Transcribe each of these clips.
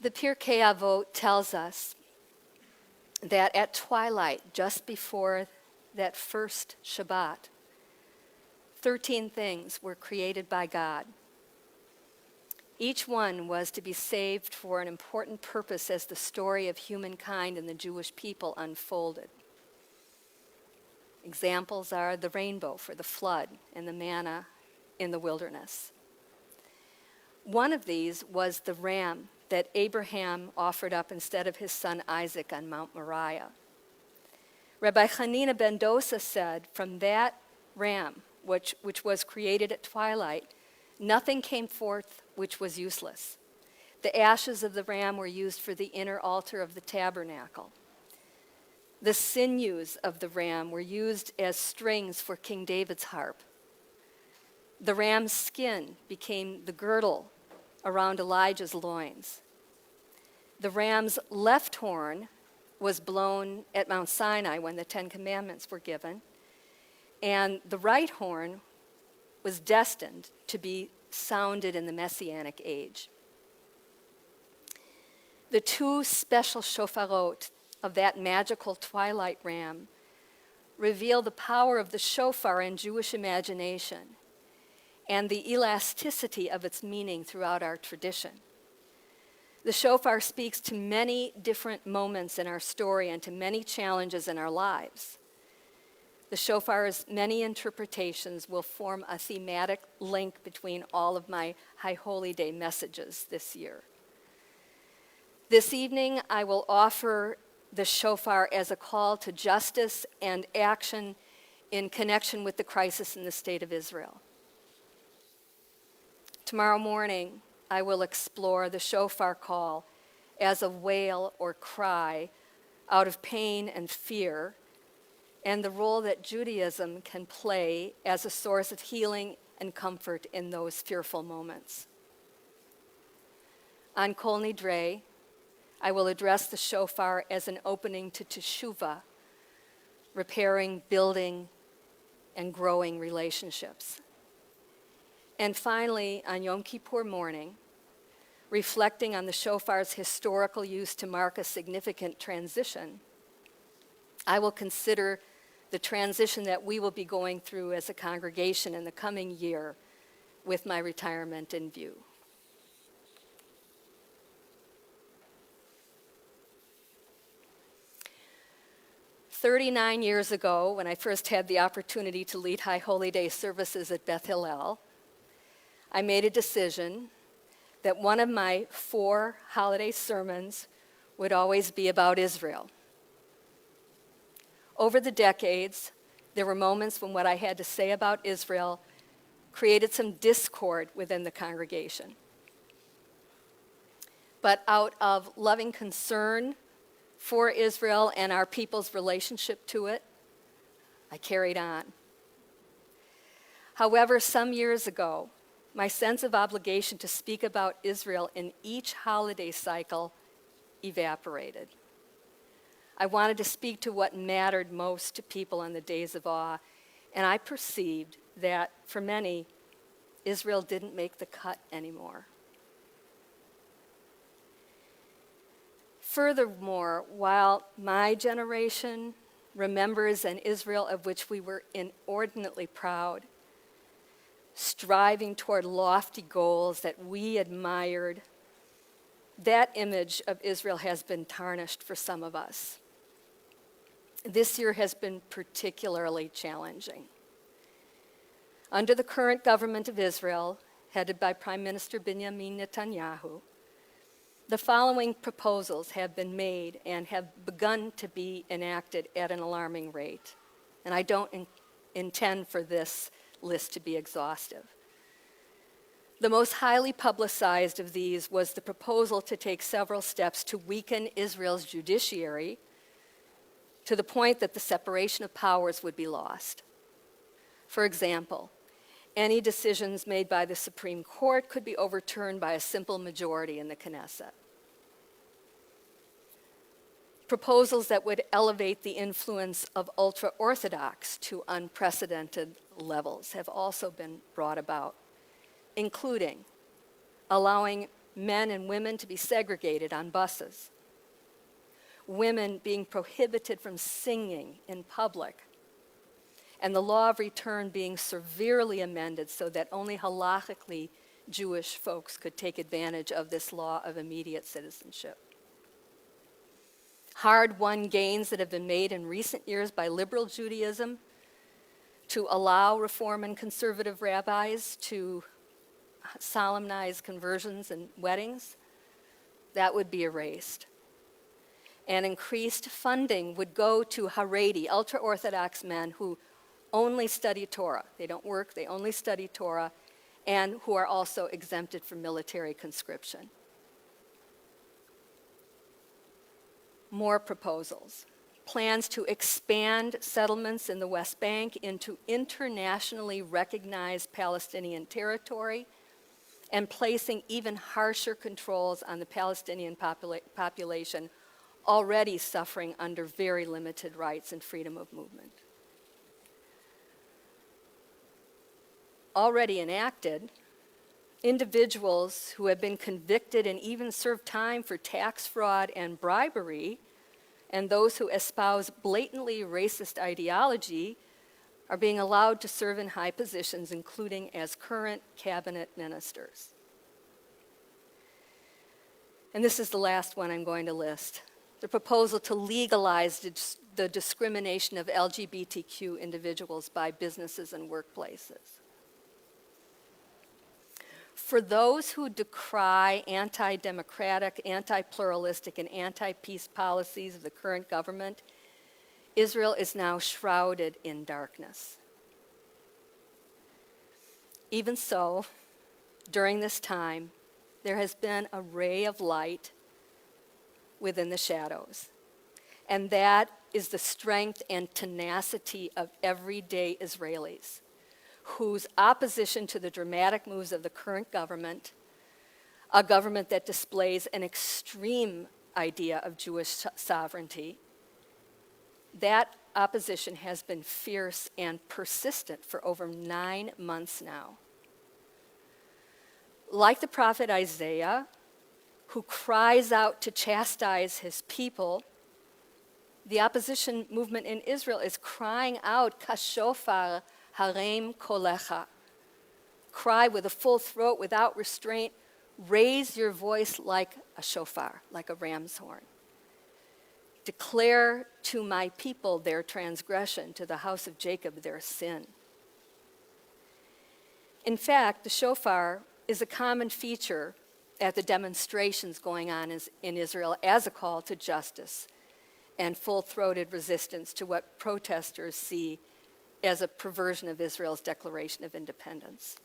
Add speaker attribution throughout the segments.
Speaker 1: The Pirkei Avot tells us that at twilight, just before that first Shabbat, 13 things were created by God. Each one was to be saved for an important purpose as the story of humankind and the Jewish people unfolded. Examples are the rainbow for the flood and the manna in the wilderness. One of these was the ram that Abraham offered up instead of his son Isaac on Mount Moriah. Rabbi Hanina ben Dosa said, from that ram, which was created at twilight, nothing came forth which was useless. The ashes of the ram were used for the inner altar of the tabernacle. The sinews of the ram were used as strings for King David's harp. The ram's skin became the girdle around Elijah's loins. The ram's left horn was blown at Mount Sinai when the Ten Commandments were given, and the right horn was destined to be sounded in the Messianic age. The two special shofarot of that magical twilight ram reveal the power of the shofar in Jewish imagination and the elasticity of its meaning throughout our tradition. The shofar speaks to many different moments in our story and to many challenges in our lives. The shofar's many interpretations will form a thematic link between all of my High Holy Day messages this year. This evening, I will offer the shofar as a call to justice and action in connection with the crisis in the state of Israel. Tomorrow morning, I will explore the shofar call as a wail or cry out of pain and fear, and the role that Judaism can play as a source of healing and comfort in those fearful moments. On Kol Nidrei, I will address the shofar as an opening to teshuvah, repairing, building, and growing relationships. And finally, on Yom Kippur morning, reflecting on the shofar's historical use to mark a significant transition, I will consider the transition that we will be going through as a congregation in the coming year with my retirement in view. "39 years ago, when I first had the opportunity to lead High Holy Day services at Beth Hillel, I made a decision that one of my 4 holiday sermons would always be about Israel. Over the decades, there were moments when what I had to say about Israel created some discord within the congregation. But out of loving concern for Israel and our people's relationship to it, I carried on. However, some years ago, my sense of obligation to speak about Israel in each holiday cycle evaporated. I wanted to speak to what mattered most to people on the days of awe, and I perceived that for many, Israel didn't make the cut anymore. Furthermore, while my generation remembers an Israel of which we were inordinately proud, striving toward lofty goals that we admired, that image of Israel has been tarnished for some of us. This year has been particularly challenging. Under the current government of Israel, headed by Prime Minister Benjamin Netanyahu, the following proposals have been made and have begun to be enacted at an alarming rate. And I don't intend for this list to be exhaustive. The most highly publicized of these was the proposal to take several steps to weaken Israel's judiciary to the point that the separation of powers would be lost. For example, any decisions made by the Supreme Court could be overturned by a simple majority in the Knesset. Proposals that would elevate the influence of ultra-Orthodox to unprecedented levels have also been brought about, including allowing men and women to be segregated on buses, women being prohibited from singing in public, and the law of return being severely amended so that only halachically Jewish folks could take advantage of this law of immediate citizenship. Hard-won gains that have been made in recent years by liberal Judaism to allow Reform and conservative rabbis to solemnize conversions and weddings, that would be erased. And increased funding would go to Haredi, ultra-Orthodox men who only study Torah. They don't work, they only study Torah, and who are also exempted from military conscription. More proposals. Plans to expand settlements in the West Bank into internationally recognized Palestinian territory and placing even harsher controls on the Palestinian population already suffering under very limited rights and freedom of movement. Already enacted, individuals who have been convicted and even served time for tax fraud and bribery, and those who espouse blatantly racist ideology, are being allowed to serve in high positions, including as current cabinet ministers. And this is the last one I'm going to list. The proposal to legalize the discrimination of LGBTQ individuals by businesses and workplaces. For those who decry anti-democratic, anti-pluralistic, and anti-peace policies of the current government, Israel is now shrouded in darkness. Even so, during this time, there has been a ray of light within the shadows, and that is the strength and tenacity of everyday Israelis, whose opposition to the dramatic moves of the current government, a government that displays an extreme idea of Jewish sovereignty, that opposition has been fierce and persistent for over 9 months now. Like the prophet Isaiah, who cries out to chastise his people, the opposition movement in Israel is crying out, Kashofar harem kolecha. Cry with a full throat, without restraint. Raise your voice like a shofar, like a ram's horn. Declare to my people their transgression, to the house of Jacob their sin. In fact, the shofar is a common feature at the demonstrations going on in Israel as a call to justice and full-throated resistance to what protesters see as a perversion of Israel's Declaration of Independence.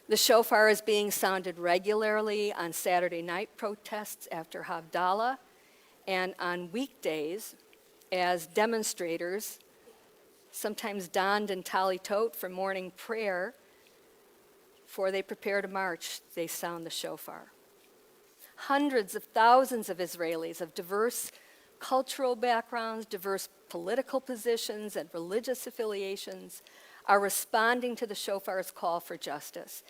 Speaker 1: The shofar is being sounded regularly on Saturday night protests after Havdalah and on weekdays as demonstrators, sometimes donned in talitot for morning prayer, before they prepare to march, they sound the shofar. Hundreds of thousands of Israelis of diverse cultural backgrounds, diverse political positions, and religious affiliations are responding to the shofar's call for justice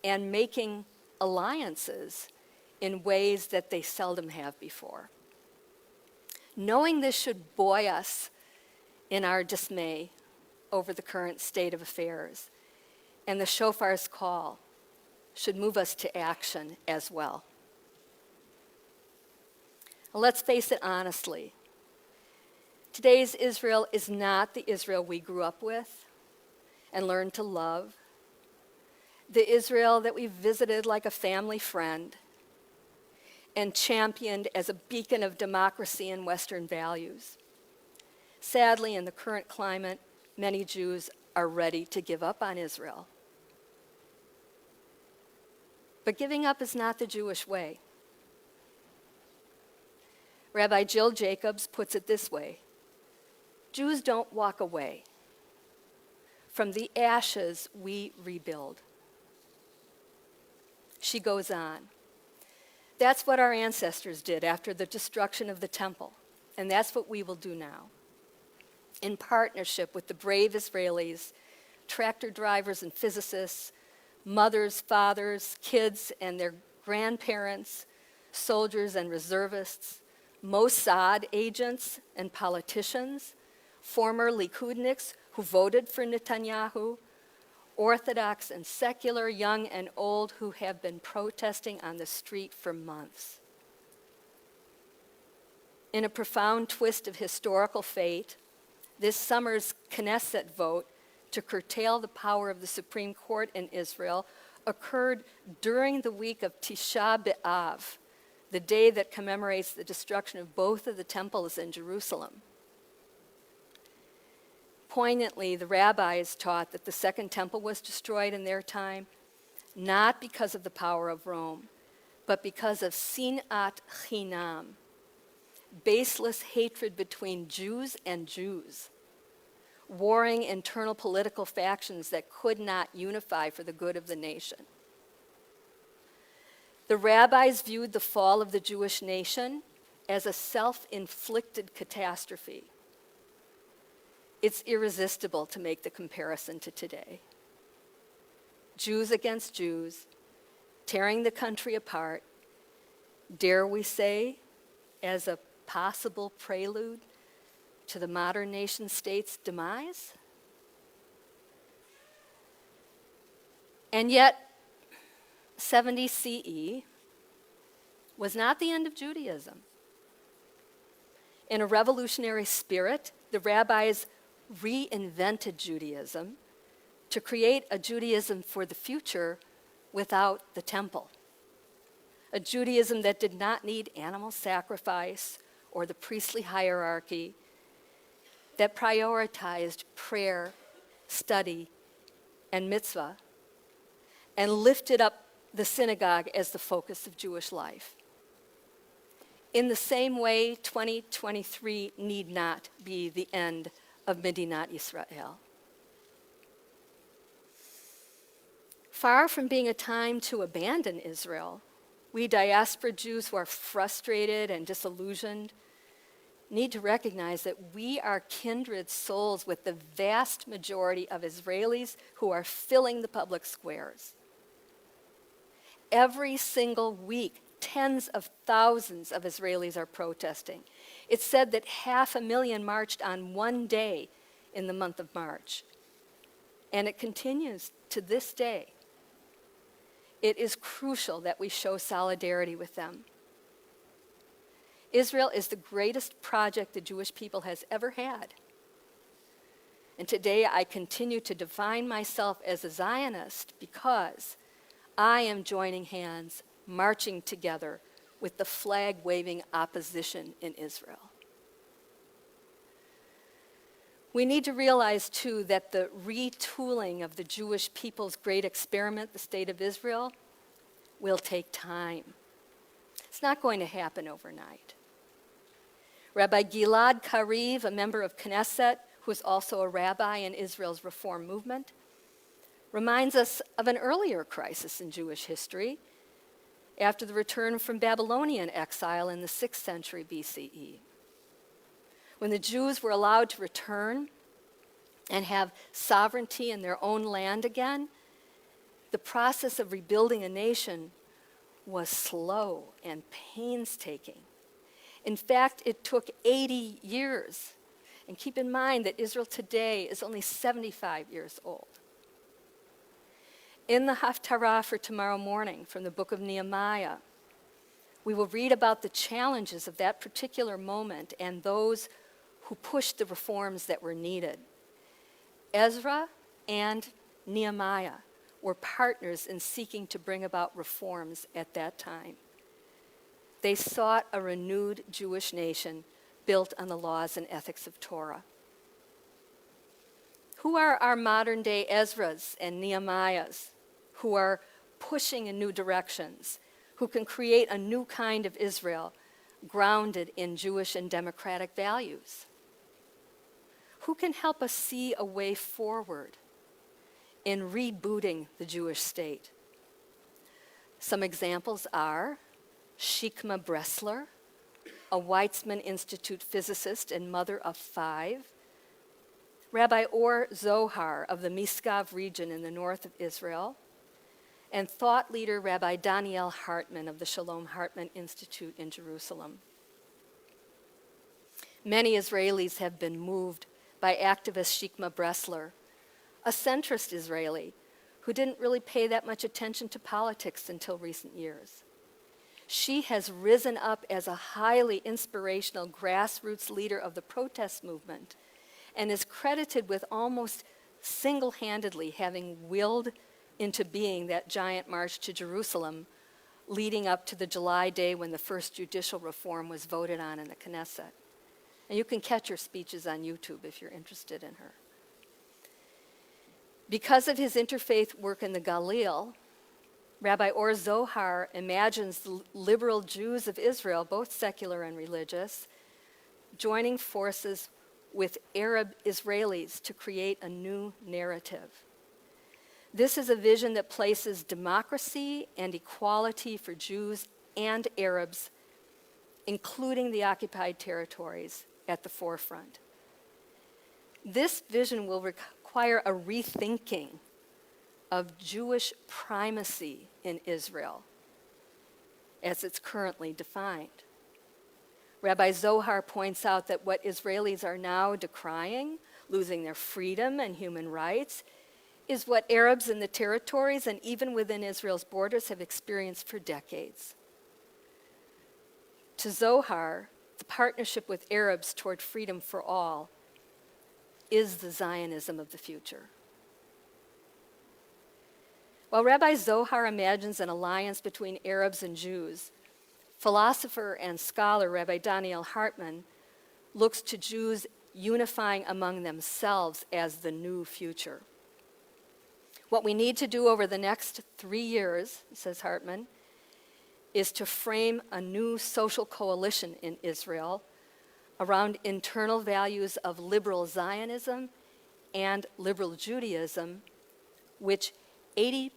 Speaker 1: and making alliances in ways that they seldom have before. Knowing this should buoy us in our dismay over the current state of affairs, and the shofar's call should move us to action as well. Let's face it honestly. Today's Israel is not the Israel we grew up with and learned to love, the Israel that we visited like a family friend and championed as a beacon of democracy and Western values. Sadly, in the current climate, many Jews are ready to give up on Israel. But giving up is not the Jewish way. Rabbi Jill Jacobs puts it this way: Jews don't walk away. From the ashes, we rebuild. She goes on. That's what our ancestors did after the destruction of the temple, and that's what we will do now. In partnership with the brave Israelis, tractor drivers and physicists, mothers, fathers, kids, and their grandparents, soldiers and reservists, Mossad agents and politicians, former Likudniks who voted for Netanyahu, Orthodox and secular, young and old, who have been protesting on the street for months. In a profound twist of historical fate, this summer's Knesset vote to curtail the power of the Supreme Court in Israel occurred during the week of Tisha B'Av, the day that commemorates the destruction of both of the temples in Jerusalem. Poignantly, the rabbis taught that the Second Temple was destroyed in their time, not because of the power of Rome, but because of sinat chinam, baseless hatred between Jews and Jews, warring internal political factions that could not unify for the good of the nation. The rabbis viewed the fall of the Jewish nation as a self-inflicted catastrophe. It's irresistible to make the comparison to today. Jews against Jews, tearing the country apart, dare we say, as a possible prelude to the modern nation state's demise? And yet, 70 CE was not the end of Judaism. In a revolutionary spirit, the rabbis reinvented Judaism to create a Judaism for the future without the temple. A Judaism that did not need animal sacrifice or the priestly hierarchy, that prioritized prayer, study, and mitzvah, and lifted up the synagogue as the focus of Jewish life. In the same way, 2023 need not be the end of Medinat Yisrael. Far from being a time to abandon Israel, we diaspora Jews who are frustrated and disillusioned need to recognize that we are kindred souls with the vast majority of Israelis who are filling the public squares. Every single week, tens of thousands of Israelis are protesting. It's said that 500,000 marched on one day in the month of March. And it continues to this day. It is crucial that we show solidarity with them. Israel is the greatest project the Jewish people has ever had. And today I continue to define myself as a Zionist because I am joining hands, marching together with the flag-waving opposition in Israel. We need to realize, too, that the retooling of the Jewish people's great experiment, the State of Israel, will take time. It's not going to happen overnight. Rabbi Gilad Kariv, a member of Knesset, who is also a rabbi in Israel's Reform movement, reminds us of an earlier crisis in Jewish history after the return from Babylonian exile in the 6th century BCE. When the Jews were allowed to return and have sovereignty in their own land again, the process of rebuilding a nation was slow and painstaking. In fact, it took 80 years. And keep in mind that Israel today is only 75 years old. In the Haftarah for tomorrow morning from the book of Nehemiah, we will read about the challenges of that particular moment and those who pushed the reforms that were needed. Ezra and Nehemiah were partners in seeking to bring about reforms at that time. They sought a renewed Jewish nation built on the laws and ethics of Torah. Who are our modern-day Ezras and Nehemiahs who are pushing in new directions, who can create a new kind of Israel grounded in Jewish and democratic values? Who can help us see a way forward in rebooting the Jewish state? Some examples are Shikma Bressler, a Weizmann Institute physicist and mother of 5, Rabbi Or Zohar of the Misgav region in the north of Israel, and thought leader Rabbi Daniel Hartman of the Shalom Hartman Institute in Jerusalem. Many Israelis have been moved by activist Shikma Bressler, a centrist Israeli who didn't really pay that much attention to politics until recent years. She has risen up as a highly inspirational grassroots leader of the protest movement and is credited with almost single-handedly having willed into being that giant march to Jerusalem leading up to the July day when the first judicial reform was voted on in the Knesset. And you can catch her speeches on YouTube if you're interested in her. Because of his interfaith work in the Galil, Rabbi Or Zohar imagines the liberal Jews of Israel, both secular and religious, joining forces with Arab Israelis to create a new narrative. This is a vision that places democracy and equality for Jews and Arabs, including the occupied territories, at the forefront. This vision will require a rethinking of Jewish primacy in Israel as it's currently defined. Rabbi Zohar points out that what Israelis are now decrying, losing their freedom and human rights, is what Arabs in the territories and even within Israel's borders have experienced for decades. To Zohar, the partnership with Arabs toward freedom for all is the Zionism of the future. While Rabbi Zohar imagines an alliance between Arabs and Jews, philosopher and scholar Rabbi Daniel Hartman looks to Jews unifying among themselves as the new future. What we need to do over the next 3 years, says Hartman, is to frame a new social coalition in Israel around internal values of liberal Zionism and liberal Judaism, which 80%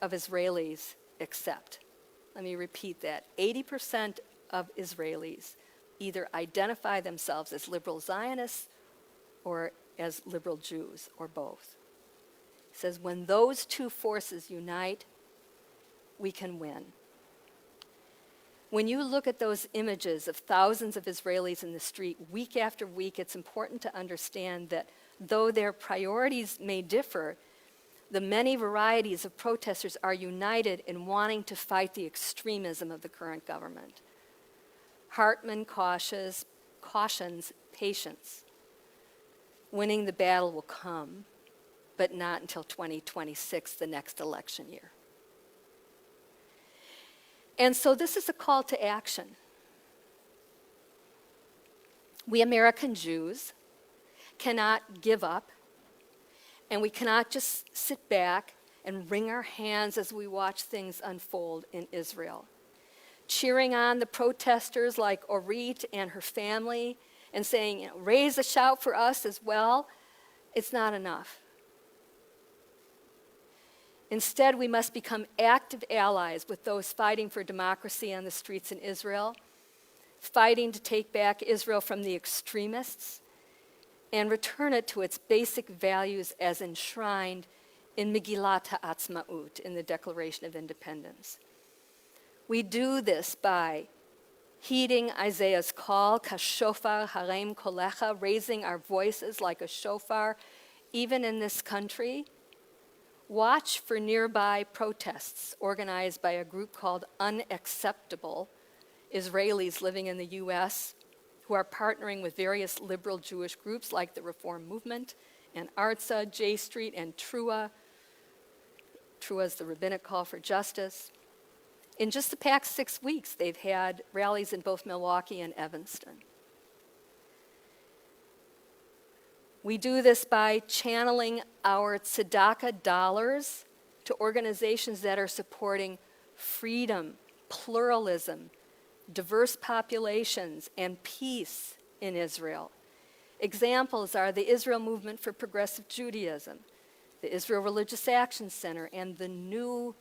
Speaker 1: of Israelis accept. Let me repeat that. 80% of Israelis either identify themselves as liberal Zionists or as liberal Jews, or both. He says, when those two forces unite, we can win. When you look at those images of thousands of Israelis in the street week after week, it's important to understand that though their priorities may differ, the many varieties of protesters are united in wanting to fight the extremism of the current government. Hartman cautions patience. Winning the battle will come, but not until 2026, the next election year. And so this is a call to action. We American Jews cannot give up, and we cannot just sit back and wring our hands as we watch things unfold in Israel. Cheering on the protesters like Orit and her family and saying, raise a shout for us as well, it's not enough. Instead, we must become active allies with those fighting for democracy on the streets in Israel, fighting to take back Israel from the extremists, and return it to its basic values as enshrined in Megillat HaAtzmaut, in the Declaration of Independence. We do this by heeding Isaiah's call, Kashofar harem kolecha, raising our voices like a shofar, even in this country. Watch for nearby protests organized by a group called Unacceptable, Israelis living in the U.S., who are partnering with various liberal Jewish groups like the Reform Movement and Artza, J Street, and Trua. Trua is the rabbinic call for justice. In just the past 6 weeks, they've had rallies in both Milwaukee and Evanston. We do this by channeling our tzedakah dollars to organizations that are supporting freedom, pluralism, diverse populations, and peace in Israel. Examples are the Israel Movement for Progressive Judaism, the Israel Religious Action Center, and the New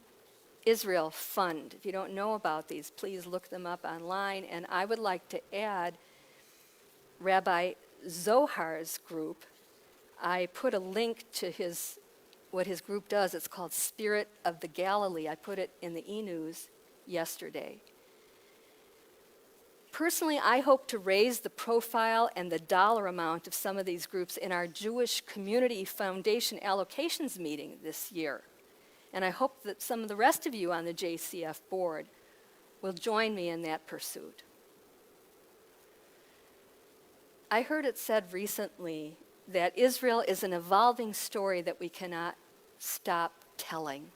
Speaker 1: Israel Fund. If you don't know about these, please look them up online. And I would like to add Rabbi Zohar's group. I put a link to his what his group does. It's called Spirit of the Galilee. I put it in the e-news yesterday. Personally, I hope to raise the profile and the dollar amount of some of these groups in our Jewish Community Foundation allocations meeting this year. And I hope that some of the rest of you on the JCF board will join me in that pursuit. I heard it said recently that Israel is an evolving story that we cannot stop telling.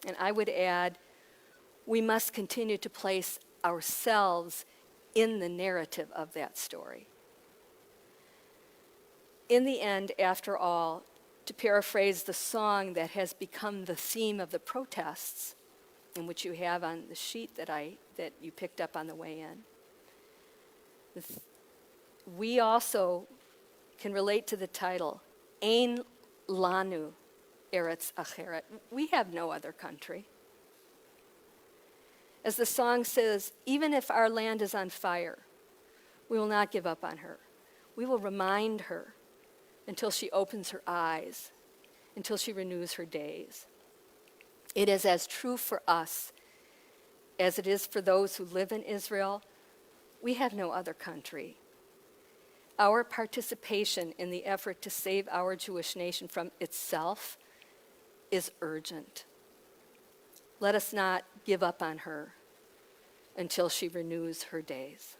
Speaker 1: And I would add, we must continue to place ourselves in the narrative of that story. In the end, after all, to paraphrase the song that has become the theme of the protests, and which you have on the sheet that you picked up on the way in, we also can relate to the title, Ein Lanu Eretz Acheret. We have no other country. As the song says, even if our land is on fire, we will not give up on her. We will remind her until she opens her eyes, until she renews her days. It is as true for us as it is for those who live in Israel. We have no other country. Our participation in the effort to save our Jewish nation from itself is urgent. Let us not give up on her until she renews her days.